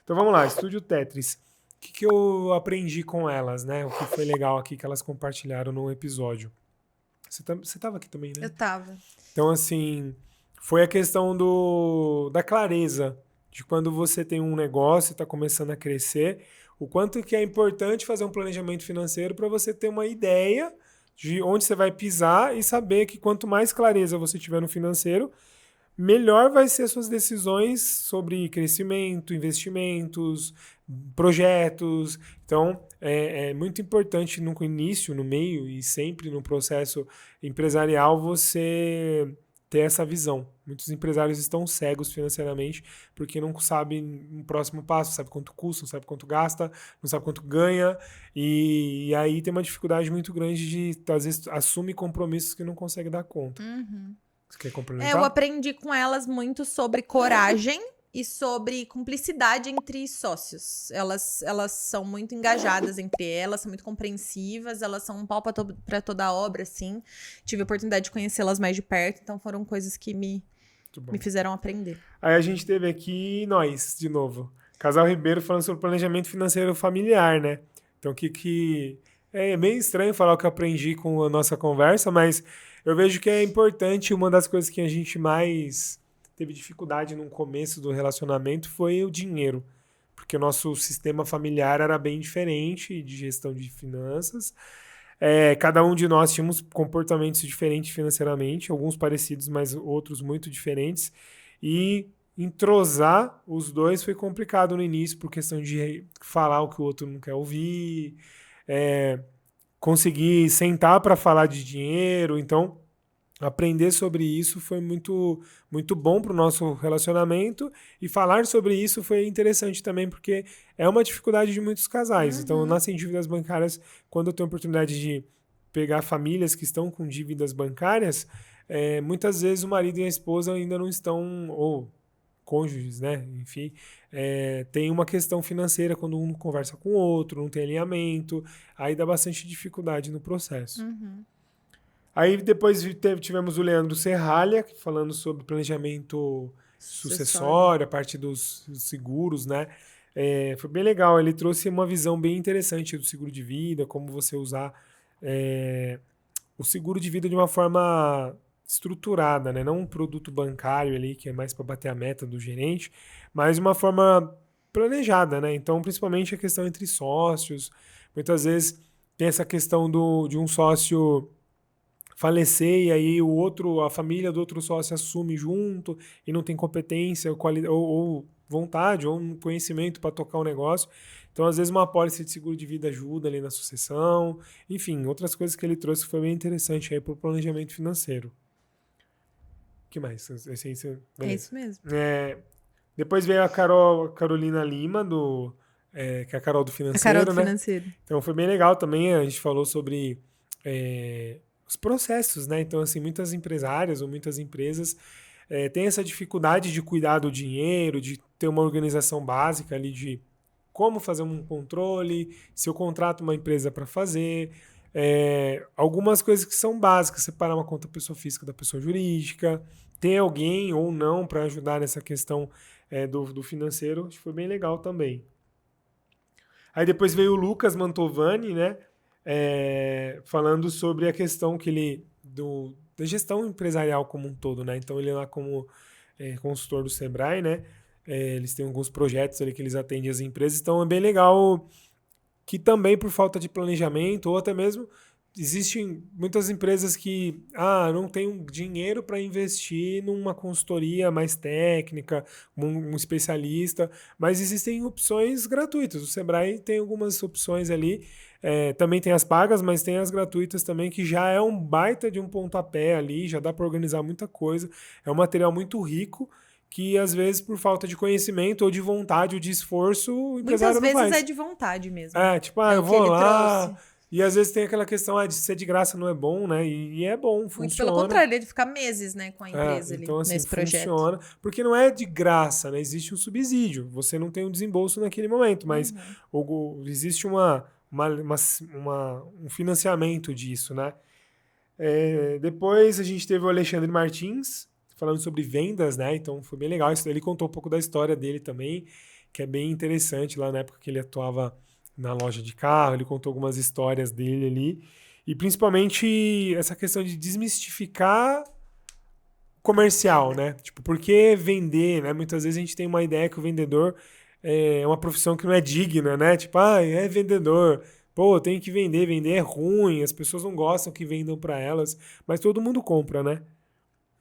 Então vamos lá, Estúdio Tetris. O que eu aprendi com elas, né? O que foi legal aqui que elas compartilharam no episódio. Você tava aqui também, né? Eu tava. Então, assim, foi a questão da clareza de quando você tem um negócio e está começando a crescer, o quanto que é importante fazer um planejamento financeiro para você ter uma ideia de onde você vai pisar e saber que quanto mais clareza você tiver no financeiro, melhor vai ser as suas decisões sobre crescimento, investimentos, projetos. Então, é muito importante no início, no meio e sempre no processo empresarial você ter essa visão. Muitos empresários estão cegos financeiramente porque não sabem o próximo passo, não sabe quanto custa, não sabe quanto gasta, não sabe quanto ganha, e aí tem uma dificuldade muito grande de, às vezes, assumir compromissos que não consegue dar conta. Você quer complementar? Eu aprendi com elas muito sobre coragem e sobre cumplicidade entre sócios. Elas são muito engajadas entre elas, são muito compreensivas, elas são um pau pra toda a obra, assim. Tive a oportunidade de conhecê-las mais de perto, então foram coisas que me fizeram aprender. Aí a gente teve aqui nós, de novo. Casal Ribeiro falando sobre planejamento financeiro familiar, né? Então, é meio estranho falar o que eu aprendi com a nossa conversa, mas eu vejo que é importante. Uma das coisas que a gente mais teve dificuldade no começo do relacionamento foi o dinheiro, porque o nosso sistema familiar era bem diferente de gestão de finanças. Cada um de nós tínhamos comportamentos diferentes financeiramente, alguns parecidos, mas outros muito diferentes. E entrosar os dois foi complicado no início, por questão de falar o que o outro não quer ouvir, conseguir sentar para falar de dinheiro. Então, aprender sobre isso foi muito, muito bom para o nosso relacionamento, e falar sobre isso foi interessante também, porque é uma dificuldade de muitos casais. Então, nascem dívidas bancárias. Quando eu tenho a oportunidade de pegar famílias que estão com dívidas bancárias, muitas vezes o marido e a esposa ainda não estão, ou cônjuges, né? Enfim, tem uma questão financeira quando um conversa com o outro, não tem alinhamento, aí dá bastante dificuldade no processo. Aí depois tivemos o Leandro Serralha falando sobre planejamento sucessório, a parte dos seguros, né? Foi bem legal, ele trouxe uma visão bem interessante do seguro de vida, como você usar o seguro de vida de uma forma estruturada, né? Não um produto bancário ali que é mais para bater a meta do gerente, mas de uma forma planejada, né? Então, principalmente a questão entre sócios, muitas vezes tem essa questão de um sócio falecer e aí a família do outro sócio assume junto e não tem competência ou vontade ou um conhecimento para tocar o negócio. Então, às vezes, uma apólice de seguro de vida ajuda ali na sucessão. Enfim, outras coisas que ele trouxe foi bem interessante aí para o planejamento financeiro. O que mais? É isso mesmo. Depois veio a Carolina Lima, que é a Carol do Financeiro. A Carol do Financeiro. Então, foi bem legal também. A gente falou sobre os processos, né? Então, assim, muitas empresárias ou muitas empresas têm essa dificuldade de cuidar do dinheiro, de ter uma organização básica ali de como fazer um controle, se eu contrato uma empresa para fazer, algumas coisas que são básicas, separar uma conta pessoa física da pessoa jurídica, ter alguém ou não para ajudar nessa questão do financeiro, acho que foi bem legal também. Aí depois veio o Lucas Mantovani, né? Falando sobre a questão da gestão empresarial como um todo, né? Então ele é lá como consultor do Sebrae, né? Eles têm alguns projetos ali que eles atendem as empresas, então é bem legal que também por falta de planejamento, ou até mesmo existem muitas empresas que não tem dinheiro para investir numa consultoria mais técnica, um especialista, mas existem opções gratuitas. O Sebrae tem algumas opções ali, também tem as pagas, mas tem as gratuitas também, que já é um baita de um pontapé ali, já dá para organizar muita coisa, é um material muito rico, que às vezes por falta de conhecimento ou de vontade ou de esforço, o empresário não faz. Muitas vezes é de vontade mesmo. Eu vou lá... Trouxe. E às vezes tem aquela questão de ser de graça não é bom, né? E é bom, funciona. Muito pelo contrário, ele de ficar meses, né, com a empresa então, ali, assim, nesse projeto. Funciona, porque não é de graça, né? Existe um subsídio. Você não tem um desembolso naquele momento, mas existe um financiamento disso, né? Depois a gente teve o Alexandre Martins falando sobre vendas, né? Então foi bem legal. Ele contou um pouco da história dele também, que é bem interessante, lá na época que ele atuava na loja de carro, ele contou algumas histórias dele ali, e principalmente essa questão de desmistificar comercial, né? Tipo, por que vender, né? Muitas vezes a gente tem uma ideia que o vendedor é uma profissão que não é digna, né? Tipo, é vendedor. Pô, tem que vender, vender é ruim, as pessoas não gostam que vendam para elas, mas todo mundo compra, né?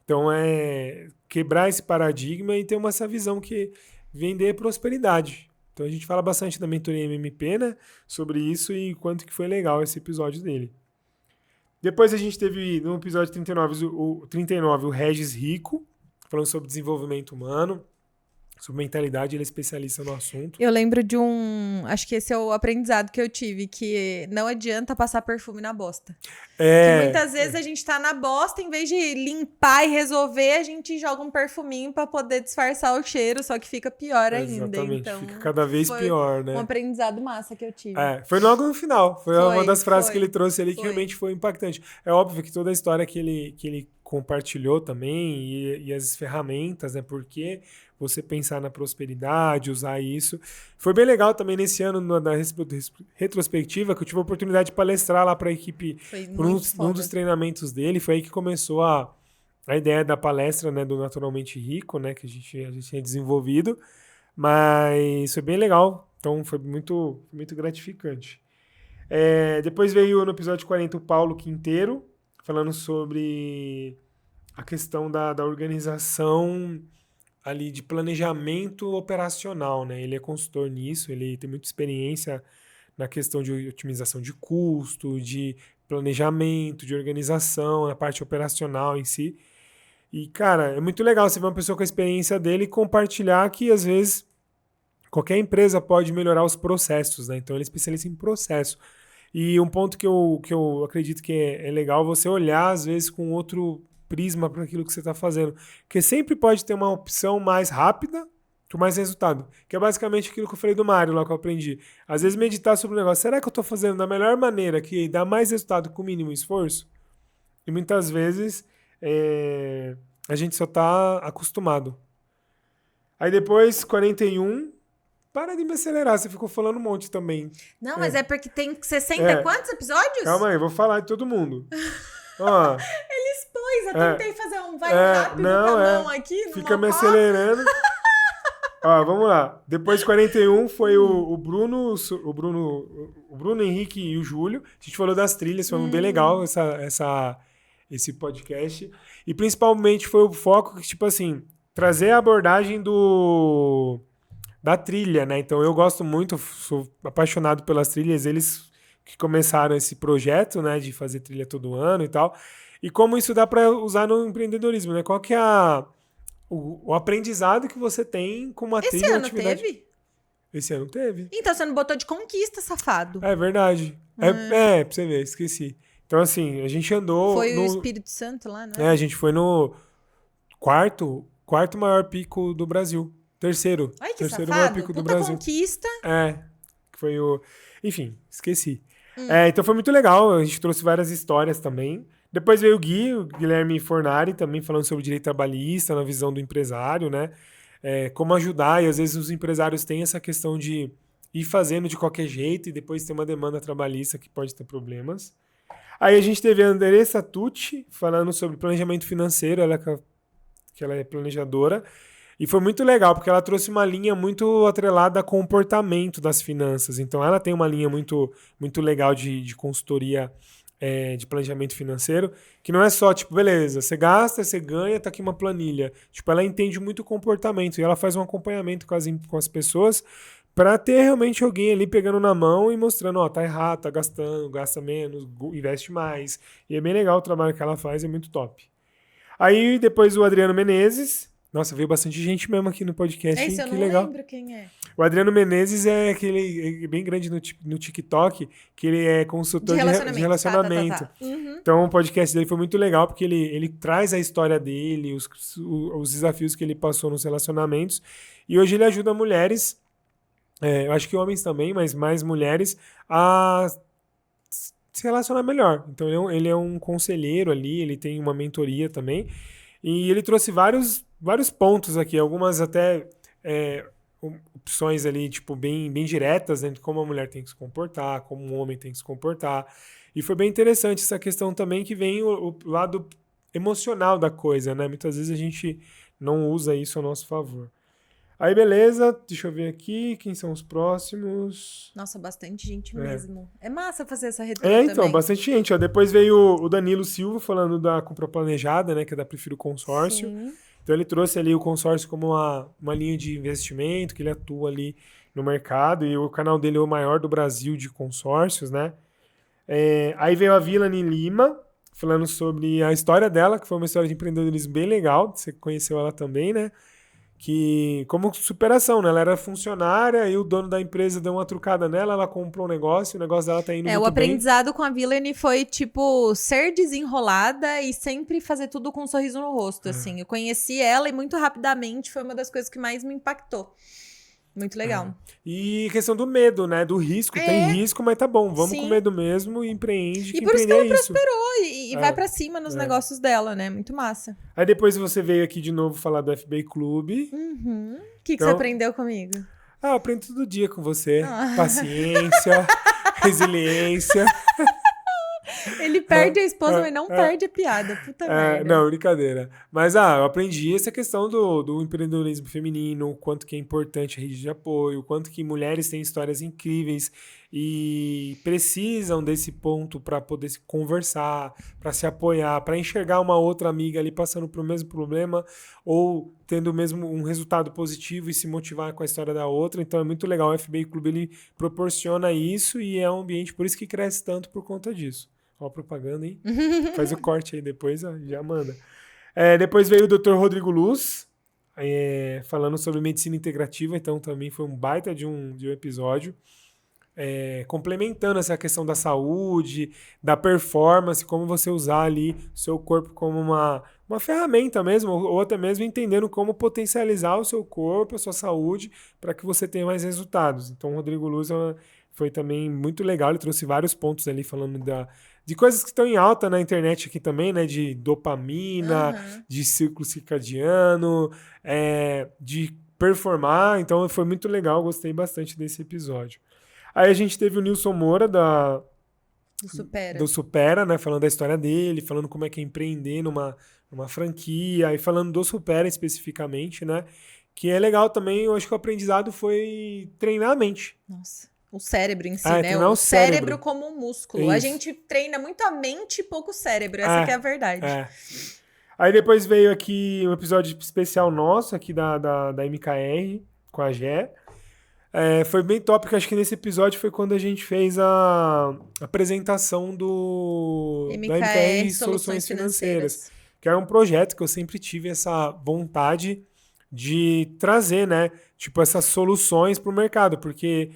Então é quebrar esse paradigma e ter essa visão que vender é prosperidade. Então a gente fala bastante da mentoria MMP, né? Sobre isso e quanto que foi legal esse episódio dele. Depois a gente teve no episódio 39 o Regis Rico, falando sobre desenvolvimento humano, sobre mentalidade, ele é especialista no assunto. Eu lembro de acho que esse é o aprendizado que eu tive, que não adianta passar perfume na bosta. Que muitas vezes a gente tá na bosta, em vez de limpar e resolver, a gente joga um perfuminho pra poder disfarçar o cheiro, só que fica pior ainda. Exatamente, Então, fica cada vez pior, né? Um aprendizado massa que eu tive. Foi logo no final, foi uma das frases que ele trouxe ali que realmente foi impactante. É óbvio que toda a história que ele compartilhou também e as ferramentas, né? Porque você pensar na prosperidade, usar isso. Foi bem legal também nesse ano, na retrospectiva, que eu tive a oportunidade de palestrar lá para a equipe num dos treinamentos dele. Foi aí que começou a ideia da palestra, né, do Naturalmente Rico, né, que a gente tinha desenvolvido. Mas foi bem legal. Então foi muito, muito gratificante. Depois veio no episódio 40 o Paulo Quinteiro, falando sobre a questão da organização ali de planejamento operacional, né? Ele é consultor nisso, ele tem muita experiência na questão de otimização de custo, de planejamento, de organização, na parte operacional em si. E, cara, é muito legal você ver uma pessoa com a experiência dele compartilhar que, às vezes, qualquer empresa pode melhorar os processos, né? Então, ele é especialista em processo. E um ponto que eu acredito que é legal você olhar, às vezes, com outro prisma para aquilo que você está fazendo. Porque sempre pode ter uma opção mais rápida com mais resultado. Que é basicamente aquilo que eu falei do Mário lá que eu aprendi. Às vezes meditar sobre o negócio. Será que eu estou fazendo da melhor maneira que dá mais resultado com o mínimo esforço? E muitas vezes a gente só está acostumado. Aí depois, 41... Para de me acelerar, você ficou falando um monte também. Não, mas é porque tem 60 e quantos episódios? Calma aí, vou falar de todo mundo. Ó, ele expôs, eu tentei fazer um rápido com a mão aqui. Fica me acelerando. Ó, vamos lá. Depois 41 foi o Bruno Henrique e o Júlio. A gente falou das trilhas, foi bem legal esse podcast. E principalmente foi o foco que, tipo assim, trazer a abordagem da trilha, né? Então eu gosto muito, sou apaixonado pelas trilhas, eles que começaram esse projeto, né, de fazer trilha todo ano e tal. E como isso dá para usar no empreendedorismo, né? Qual que é o aprendizado que você tem com uma trilha? Esse ano teve? Esse ano teve. Então você não botou de conquista, safado. É verdade. Pra você ver, esqueci. Então assim, a gente andou... Foi o Espírito Santo lá, né? A gente foi no quarto maior pico do Brasil. Terceiro maior pico do Brasil. Conquista. Foi o... Enfim, esqueci. Então foi muito legal, a gente trouxe várias histórias também. Depois veio o Guilherme Fornari, também falando sobre direito trabalhista, na visão do empresário, né? Como ajudar, e às vezes os empresários têm essa questão de ir fazendo de qualquer jeito e depois ter uma demanda trabalhista que pode ter problemas. Aí a gente teve a Andressa Tucci falando sobre planejamento financeiro, que ela é planejadora. E foi muito legal, porque ela trouxe uma linha muito atrelada a comportamento das finanças. Então, ela tem uma linha muito, muito legal de consultoria de planejamento financeiro, que não é só, tipo, beleza, você gasta, você ganha, tá aqui uma planilha. Tipo, ela entende muito o comportamento e ela faz um acompanhamento com as pessoas para ter realmente alguém ali pegando na mão e mostrando, ó, tá errado, tá gastando, gasta menos, investe mais. E é bem legal o trabalho que ela faz, é muito top. Aí, depois o Adriano Menezes. Nossa, veio bastante gente mesmo aqui no podcast. Esse eu não lembro quem é. O Adriano Menezes é aquele bem grande no TikTok, que ele é consultor de relacionamento. Tá. Uhum. Então o podcast dele foi muito legal, porque ele traz a história dele, os desafios que ele passou nos relacionamentos. E hoje ele ajuda mulheres, eu acho que homens também, mas mais mulheres, a se relacionar melhor. Então ele é um conselheiro ali, ele tem uma mentoria também. E ele trouxe vários pontos aqui, algumas até opções ali, tipo, bem diretas, né, de como a mulher tem que se comportar, como um homem tem que se comportar. E foi bem interessante essa questão também que vem o lado emocional da coisa, né? Muitas vezes a gente não usa isso a nosso favor. Aí, beleza, deixa eu ver aqui, quem são os próximos? Nossa, bastante gente É. mesmo. É massa fazer essa retrô Então, também. bastante gente. Ó. Depois veio o Danilo Silva falando da compra planejada, né, que é da Prefiro Consórcio. Sim. Então ele trouxe ali o consórcio como uma linha de investimento, que ele atua ali no mercado, e o canal dele é o maior do Brasil de consórcios, né? Aí veio a Vilani Lima, falando sobre a história dela, que foi uma história de empreendedorismo bem legal, você conheceu ela também, né? Que, como superação, né? Ela era funcionária e o dono da empresa deu uma trucada nela, ela comprou um negócio, o negócio dela tá indo O muito bem. aprendizado com a Vilani foi, tipo, ser desenrolada e sempre fazer tudo com um sorriso no rosto, assim. Eu conheci ela e muito rapidamente foi uma das coisas que mais me impactou. Muito legal. E questão do medo, né? Do risco. Tem risco, mas tá bom. Vamos com Sim. medo mesmo e empreende. E por isso que empreender ela é isso. prosperou e vai pra cima nos negócios dela, né? Muito massa. Aí depois você veio aqui de novo falar do FBA Clube. Uhum. O que Então- você aprendeu comigo? Eu aprendo todo dia com você. Paciência, resiliência. Ele perde a esposa, mas não perde a piada. Puta merda. Não, brincadeira. Mas eu aprendi essa questão do empreendedorismo feminino, o quanto que é importante a rede de apoio, o quanto que mulheres têm histórias incríveis e precisam desse ponto para poder se conversar, para se apoiar, para enxergar uma outra amiga ali passando por o mesmo problema ou tendo mesmo um resultado positivo e se motivar com a história da outra. Então é muito legal. O FBA Clube ele proporciona isso e é um ambiente, por isso que cresce tanto por conta disso. Ó a propaganda, hein? Faz o corte aí depois, ó, já manda. Depois veio o Dr. Rodrigo Luz, falando sobre medicina integrativa, então também foi um baita de um episódio. Complementando essa questão da saúde, da performance, como você usar ali o seu corpo como uma ferramenta mesmo, ou até mesmo entendendo como potencializar o seu corpo, a sua saúde, para que você tenha mais resultados. Então o Rodrigo Luz foi também muito legal, ele trouxe vários pontos ali falando de coisas que estão em alta na internet aqui também, né? De dopamina, de ciclo circadiano, de performar. Então foi muito legal, gostei bastante desse episódio. Aí a gente teve o Nilson Moura do Supera, né? Falando da história dele, falando como é que é empreender numa franquia, e falando do Supera especificamente, né? Que é legal também, eu acho que o aprendizado foi treinar a mente. Nossa. O cérebro em si, né? Treinar O o cérebro. cérebro como um músculo. Isso. A gente treina muito a mente e pouco o cérebro. Essa que é a verdade. Aí depois veio aqui um episódio especial nosso, aqui da MKR, com a Gé. Foi bem top, porque acho que nesse episódio foi quando a gente fez a apresentação da MKR Soluções Financeiras, que era um projeto que eu sempre tive essa vontade de trazer, né? Tipo, essas soluções para o mercado, porque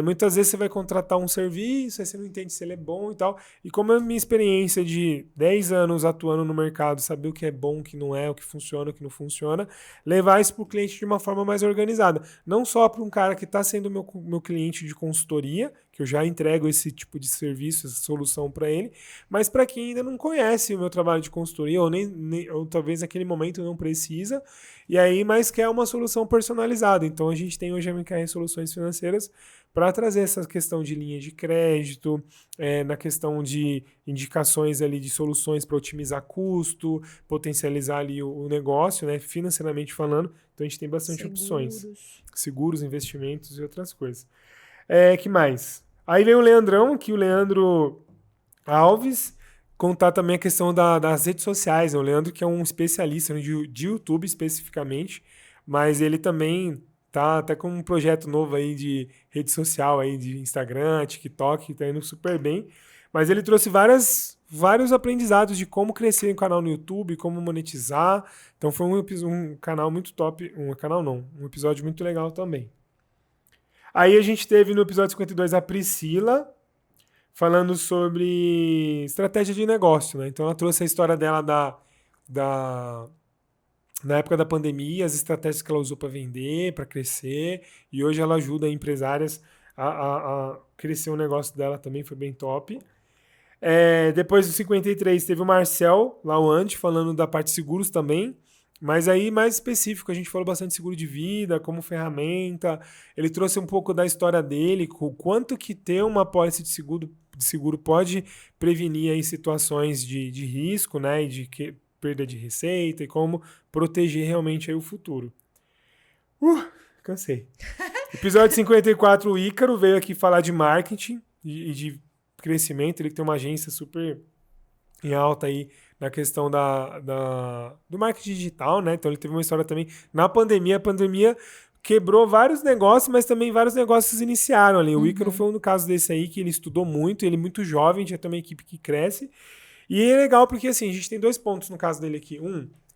muitas vezes você vai contratar um serviço, aí você não entende se ele é bom e tal. E como é a minha experiência de 10 anos atuando no mercado, saber o que é bom, o que não é, o que funciona, o que não funciona, levar isso para o cliente de uma forma mais organizada. Não só para um cara que está sendo meu cliente de consultoria, que eu já entrego esse tipo de serviço, essa solução para ele, mas para quem ainda não conhece o meu trabalho de consultoria, ou talvez naquele momento não precisa, e aí, mas quer uma solução personalizada. Então a gente tem hoje a MKR Soluções Financeiras para trazer essa questão de linha de crédito, na questão de indicações ali de soluções para otimizar custo, potencializar ali o negócio, né, financeiramente falando. Então a gente tem bastante opções. Seguros, investimentos e outras coisas. Que mais? Aí vem o Leandrão, aqui o Leandro Alves, contar também a questão das redes sociais. O Leandro que é um especialista de YouTube especificamente, mas ele também tá até com um projeto novo aí de rede social, aí de Instagram, TikTok, que tá indo super bem. Mas ele trouxe vários aprendizados de como crescer um canal no YouTube, como monetizar. Então foi um canal muito top. Um episódio muito legal também. Aí a gente teve no episódio 52 a Priscila, falando sobre estratégia de negócio, né? Então ela trouxe a história dela na época da pandemia, as estratégias que ela usou para vender, para crescer, e hoje ela ajuda empresárias a crescer o negócio dela também, foi bem top. Depois do 53 teve o Marcel Lawande falando da parte de seguros também, Mas aí, mais específico, a gente falou bastante de seguro de vida, como ferramenta. Ele trouxe um pouco da história dele, o quanto que ter uma pólice de seguro pode prevenir aí situações de risco, né? E de perda de receita e como proteger realmente aí o futuro. Cansei. Episódio 54, o Ícaro veio aqui falar de marketing e de crescimento. Ele que tem uma agência super em alta aí na questão do marketing digital, né? Então ele teve uma história também na pandemia. A pandemia quebrou vários negócios, mas também vários negócios iniciaram ali. O Ícaro foi um caso desse aí que ele estudou muito, ele é muito jovem, tinha também uma equipe que cresce. E é legal porque assim, a gente tem 2 pontos no caso dele aqui.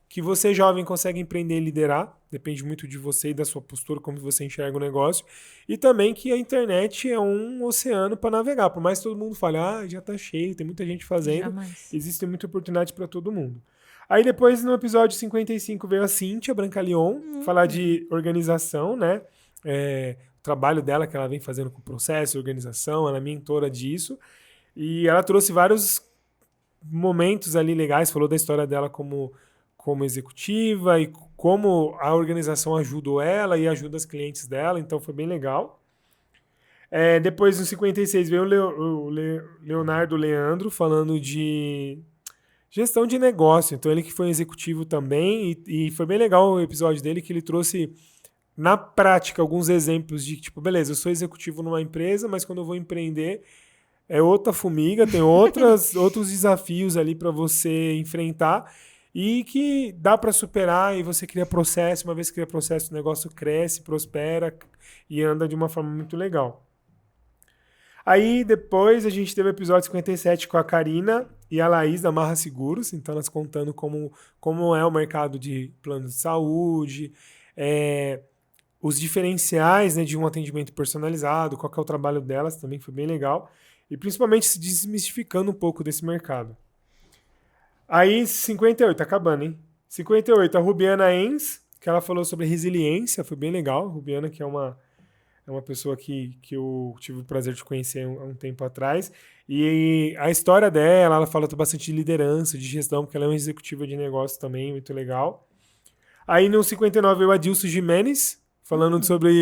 Que você jovem consegue empreender e liderar, depende muito de você e da sua postura, como você enxerga o negócio, e também que a internet é um oceano para navegar, por mais que todo mundo fale, já tá cheio, tem muita gente fazendo, Jamais. existe muita oportunidade para todo mundo. Aí depois, no episódio 55, veio a Cíntia Brancaleon falar de organização, né? O trabalho dela que ela vem fazendo com processo, organização, ela é mentora disso, e ela trouxe vários momentos ali legais, falou da história dela como executiva e como a organização ajudou ela e ajuda os clientes dela, então foi bem legal. Depois, no 56, veio o Leonardo Leandro falando de gestão de negócio, então ele que foi executivo também, e foi bem legal o episódio dele, que ele trouxe na prática alguns exemplos de, tipo, beleza, eu sou executivo numa empresa, mas quando eu vou empreender, é outra formiga, tem outros desafios ali para você enfrentar, e que dá para superar, e você cria processo, uma vez que cria processo, o negócio cresce, prospera e anda de uma forma muito legal. Aí depois a gente teve o episódio 57 com a Karina e a Laís da Marra Seguros, então elas contando como é o mercado de plano de saúde, os diferenciais, né, de um atendimento personalizado, qual que é o trabalho delas, também foi bem legal, e principalmente se desmistificando um pouco desse mercado. Aí, 58, tá acabando, hein? 58, a Rubiana Enz, que ela falou sobre resiliência, foi bem legal. A Rubiana, que é uma pessoa que eu tive o prazer de conhecer há um tempo atrás. E a história dela, ela fala bastante de liderança, de gestão, porque ela é uma executiva de negócio também, muito legal. Aí, no 59, o Adilson Jimenez, falando sobre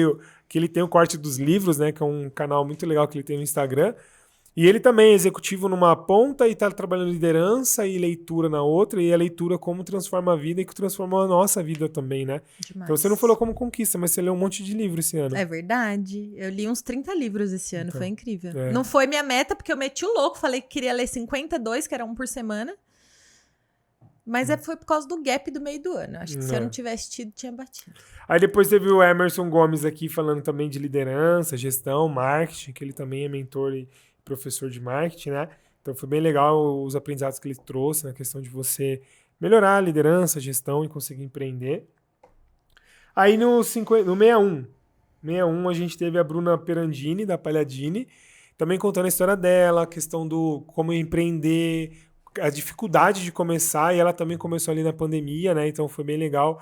que ele tem o Corte dos Livros, né? Que é um canal muito legal que ele tem no Instagram. E ele também é executivo numa ponta e está trabalhando liderança e leitura na outra, e a leitura como transforma a vida e que transformou a nossa vida também, né? Demais. Então você não falou como conquista, mas você leu um monte de livro esse ano. É verdade. Eu li uns 30 livros esse ano, Então, foi incrível. Não foi minha meta, porque eu meti o louco, falei que queria ler 52, que era um por semana. Mas foi por causa do gap do meio do ano. Acho que se eu não tivesse tido, tinha batido. Aí depois teve o Emerson Gomes aqui falando também de liderança, gestão, marketing, que ele também é mentor e professor de marketing, né? Então foi bem legal os aprendizados que ele trouxe na questão de você melhorar a liderança, a gestão e conseguir empreender. Aí no 61 a gente teve a Bruna Perandini, da Pagliadini, também contando a história dela, a questão do como empreender, a dificuldade de começar, e ela também começou ali na pandemia, né? Então foi bem legal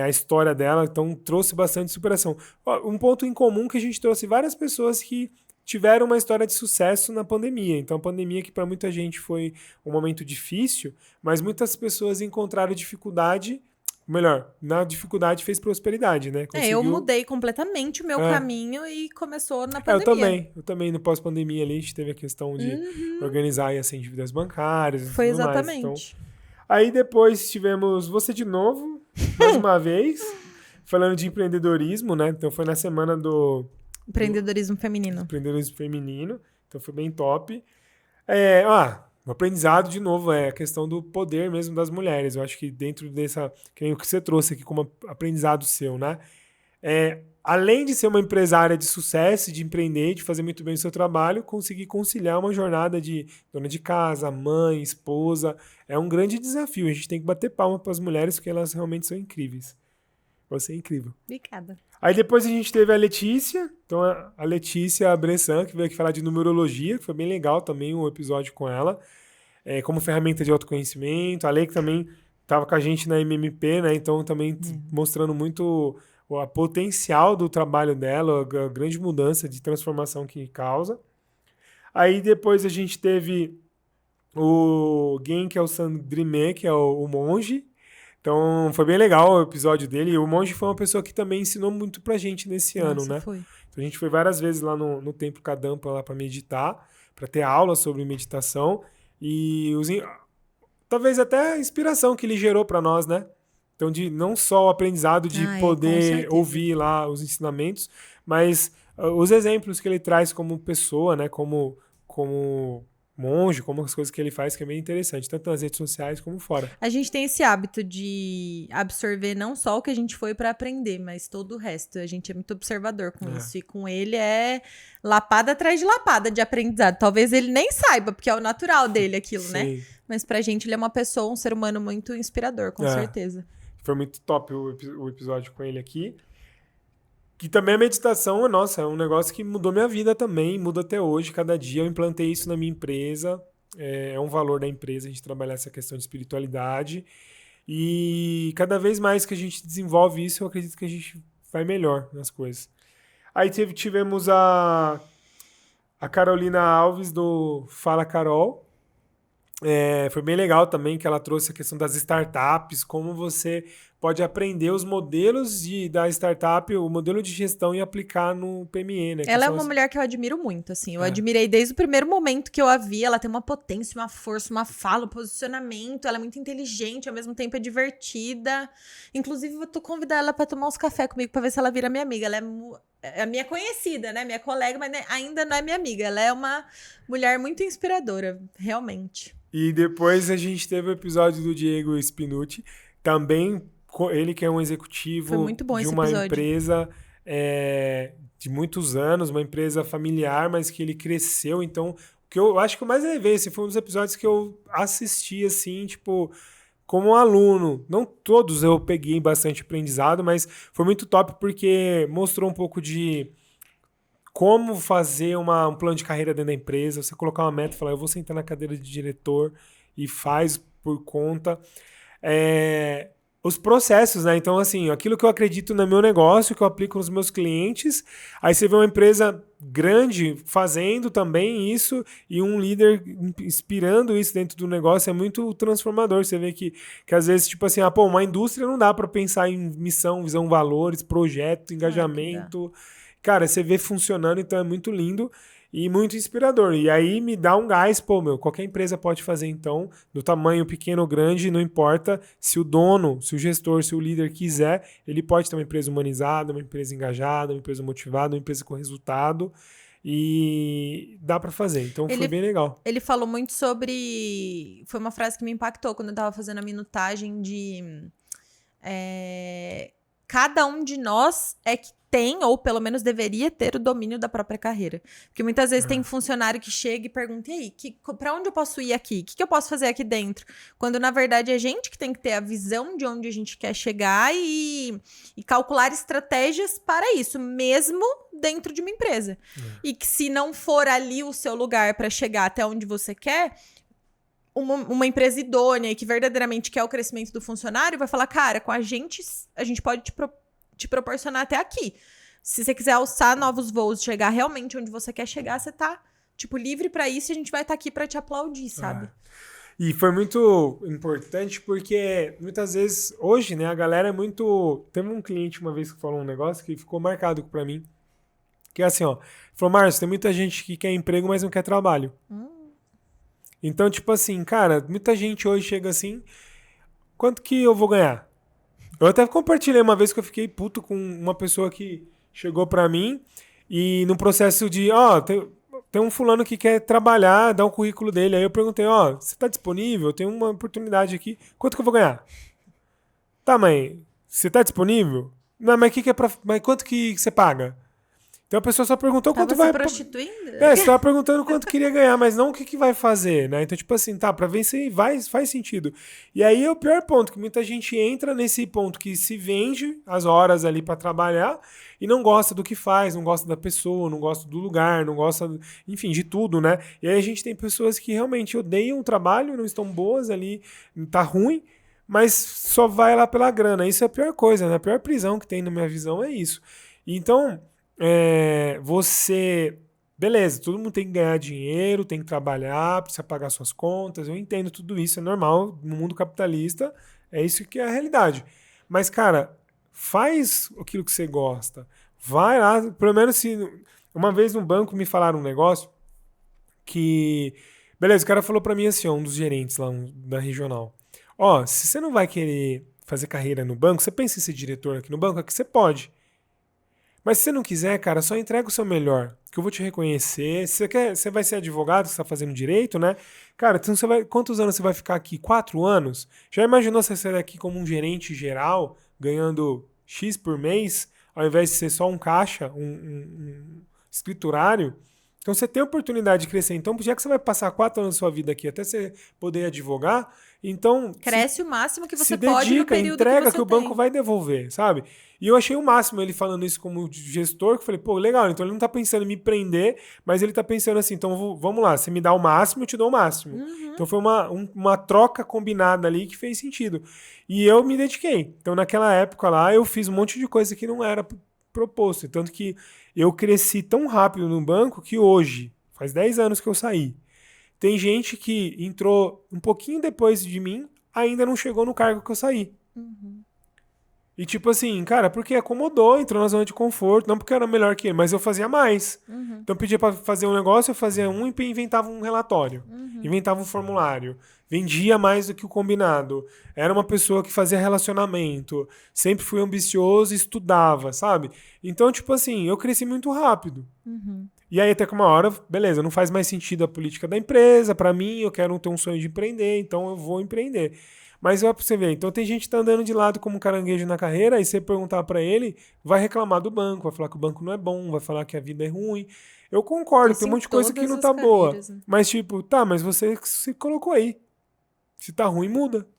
a história dela, então trouxe bastante superação. Um ponto em comum que a gente trouxe várias pessoas que tiveram uma história de sucesso na pandemia. Então, a pandemia que para muita gente foi um momento difícil, mas muitas pessoas encontraram dificuldade, melhor, na dificuldade fez prosperidade, né? Eu mudei completamente o meu caminho e começou na pandemia. Eu também no pós-pandemia ali, a gente teve a questão de organizar aí as dívidas bancárias e foi tudo exatamente. Mais. Então, aí depois tivemos você de novo, mais uma vez, falando de empreendedorismo, né? Então foi na semana do empreendedorismo feminino. Empreendedorismo feminino. Então foi bem top. O aprendizado, de novo, é a questão do poder mesmo das mulheres. Eu acho que dentro dessa... Que nem o que você trouxe aqui como aprendizado seu, né? Além de ser uma empresária de sucesso, de empreender, de fazer muito bem o seu trabalho, conseguir conciliar uma jornada de dona de casa, mãe, esposa, é um grande desafio. A gente tem que bater palma para as mulheres, porque elas realmente são incríveis. Você é incrível. Obrigada. Aí depois a gente teve a Letícia, então a Letícia Bressan, que veio aqui falar de numerologia, que foi bem legal também um episódio com ela, como ferramenta de autoconhecimento. A Lei que também estava com a gente na MMP, né? Então também mostrando muito o potencial do trabalho dela, a grande mudança de transformação que causa. Aí depois a gente teve o Genki, que é o Sandrime, que é o monge, Então, foi bem legal o episódio dele. E o Monge foi uma pessoa que também ensinou muito pra gente nesse ano, Nossa, né? foi. Então, a gente foi várias vezes lá no Templo Kadampa lá pra meditar, pra ter aula sobre meditação. E talvez até a inspiração que ele gerou pra nós, né? Então, não só o aprendizado de Com poder certeza. ouvir lá os ensinamentos, mas os exemplos que ele traz como pessoa, né? Como monge, como as coisas que ele faz, que é bem interessante, tanto nas redes sociais como fora. A gente tem esse hábito de absorver não só o que a gente foi pra aprender, mas todo o resto. A gente é muito observador com isso. E com ele é lapada atrás de lapada de aprendizado. Talvez ele nem saiba, porque é o natural dele aquilo, né? Sim. Mas pra gente ele é uma pessoa, um ser humano muito inspirador, com certeza. Foi muito top o episódio com ele aqui. Que também a meditação, nossa, é um negócio que mudou minha vida também, muda até hoje, cada dia eu implantei isso na minha empresa, é um valor da empresa a gente trabalhar essa questão de espiritualidade, e cada vez mais que a gente desenvolve isso, eu acredito que a gente vai melhor nas coisas. Aí tivemos a Carolina Alves do Fala Carol. Foi bem legal também que ela trouxe a questão das startups, como você pode aprender os modelos da startup, o modelo de gestão e aplicar no PME, né? Ela é uma mulher que eu admiro muito, assim. Eu admirei desde o primeiro momento que eu a vi. Ela tem uma potência, uma força, uma fala, um posicionamento. Ela é muito inteligente, ao mesmo tempo é divertida. Inclusive, eu tô convidando ela pra tomar uns café comigo pra ver se ela vira minha amiga. Ela é a minha conhecida, né? Minha colega, mas ainda não é minha amiga. Ela é uma mulher muito inspiradora, realmente. E depois a gente teve o episódio do Diego Spinucci, também ele que é um executivo Foi muito bom de esse uma episódio. empresa de muitos anos, uma empresa familiar, mas que ele cresceu. Então, o que eu acho que eu mais levei, esse foi um dos episódios que eu assisti, assim, tipo, como um aluno. Não todos eu peguei bastante aprendizado, mas foi muito top porque mostrou um pouco de como fazer um plano de carreira dentro da empresa, você colocar uma meta e falar, eu vou sentar na cadeira de diretor e faz por conta. Os processos, né? Então, assim, aquilo que eu acredito no meu negócio, que eu aplico nos meus clientes, aí você vê uma empresa grande fazendo também isso e um líder inspirando isso dentro do negócio é muito transformador. Você vê que às vezes, tipo assim, uma indústria não dá para pensar em missão, visão, valores, projeto, engajamento. Cara, você vê funcionando, então é muito lindo e muito inspirador. E aí me dá um gás, qualquer empresa pode fazer então, do tamanho pequeno ou grande, não importa, se o dono, se o gestor, se o líder quiser, ele pode ter uma empresa humanizada, uma empresa engajada, uma empresa motivada, uma empresa com resultado e dá para fazer. Então foi bem legal. Ele falou muito sobre... Foi uma frase que me impactou quando eu tava fazendo a minutagem de... Cada um de nós é que tem, ou pelo menos deveria ter, o domínio da própria carreira. Porque muitas vezes tem funcionário que chega e pergunta, e aí, pra onde eu posso ir aqui? O que eu posso fazer aqui dentro? Quando, na verdade, é a gente que tem que ter a visão de onde a gente quer chegar e calcular estratégias para isso, mesmo dentro de uma empresa. E que se não for ali o seu lugar para chegar até onde você quer... Uma empresa idônea e que verdadeiramente quer o crescimento do funcionário, vai falar, cara, com a gente pode te proporcionar até aqui. Se você quiser alçar novos voos, chegar realmente onde você quer chegar, você tá, livre pra isso e a gente vai estar aqui pra te aplaudir, sabe? E foi muito importante porque muitas vezes, hoje, né, a galera é muito... Teve um cliente uma vez que falou um negócio que ficou marcado pra mim, que é assim, ó, falou, Márcio, tem muita gente que quer emprego, mas não quer trabalho. Então, tipo assim, cara, muita gente hoje chega assim, quanto que eu vou ganhar? Eu até compartilhei uma vez que eu fiquei puto com uma pessoa que chegou pra mim e no processo de, tem um fulano que quer trabalhar, dá um currículo dele. Aí eu perguntei, você tá disponível? Tem uma oportunidade aqui. Quanto que eu vou ganhar? Tá, mãe, você tá disponível? Não, mas mas quanto que você paga? Então a pessoa só perguntou quanto vai... Tava se prostituindo? Você tava perguntando quanto queria ganhar, mas não o que vai fazer, né? Então, tipo assim, pra ver se faz sentido. E aí é o pior ponto, que muita gente entra nesse ponto que se vende as horas ali pra trabalhar e não gosta do que faz, não gosta da pessoa, não gosta do lugar, não gosta, enfim, de tudo, né? E aí a gente tem pessoas que realmente odeiam o trabalho, não estão boas ali, tá ruim, mas só vai lá pela grana. Isso é a pior coisa, né? A pior prisão que tem na minha visão é isso. Então... você... Beleza, todo mundo tem que ganhar dinheiro, tem que trabalhar, precisa pagar suas contas. Eu entendo tudo isso, é normal. No mundo capitalista É isso que é a realidade. Mas, cara, faz aquilo que você gosta. Vai lá, pelo menos se. Uma vez no banco me falaram um negócio que. Beleza, o cara falou pra mim assim, ó, um dos gerentes lá da regional. Ó, se você não vai querer fazer carreira no banco, você pensa em ser diretor aqui no banco, aqui você pode. Mas se você não quiser, cara, só entrega o seu melhor, que eu vou te reconhecer. Se você quer, você vai ser advogado, você está fazendo direito, né? Cara, então você vai, quantos anos você vai ficar aqui? 4 anos? Já imaginou você sair daqui como um gerente geral, ganhando X por mês, ao invés de ser só um caixa, um escriturário? Então você tem a oportunidade de crescer. Então, já que você vai passar 4 anos da sua vida aqui até você poder advogar, então Cresce o máximo que se você pode no dedica, período que entrega que você o banco tem. vai devolver, sabe? E eu achei o máximo ele falando isso como gestor, que eu falei, pô, legal, então ele não tá pensando em me prender, mas ele tá pensando assim, então vamos lá, você me dá o máximo, eu te dou o máximo. Uhum. Então foi uma troca combinada ali que fez sentido. E eu me dediquei. Então naquela época lá eu fiz um monte de coisa que não era proposto. Tanto que eu cresci tão rápido no banco que hoje, faz 10 anos que eu saí, tem gente que entrou um pouquinho depois de mim, ainda não chegou no cargo que eu saí. Uhum. E tipo assim, cara, porque acomodou, entrou na zona de conforto, não porque eu era melhor que ele, mas eu fazia mais. Uhum. Então eu pedia pra fazer um negócio, eu fazia um e inventava um relatório, Uhum. inventava um formulário, vendia mais do que o combinado. Era uma pessoa que fazia relacionamento, sempre fui ambicioso e estudava, sabe? Então, tipo assim, eu cresci muito rápido. Uhum. E aí até que uma hora, beleza, não faz mais sentido a política da empresa, pra mim, eu quero ter um sonho de empreender, então eu vou empreender. Mas vai pra você ver, então tem gente que tá andando de lado como um caranguejo na carreira, aí você perguntar pra ele, vai reclamar do banco, vai falar que o banco não é bom, vai falar que a vida é ruim. Eu concordo, Isso tem um em monte de coisa que todas não as tá boa. carreiras, né? Mas tipo, tá, mas você se colocou aí. Se tá ruim, muda.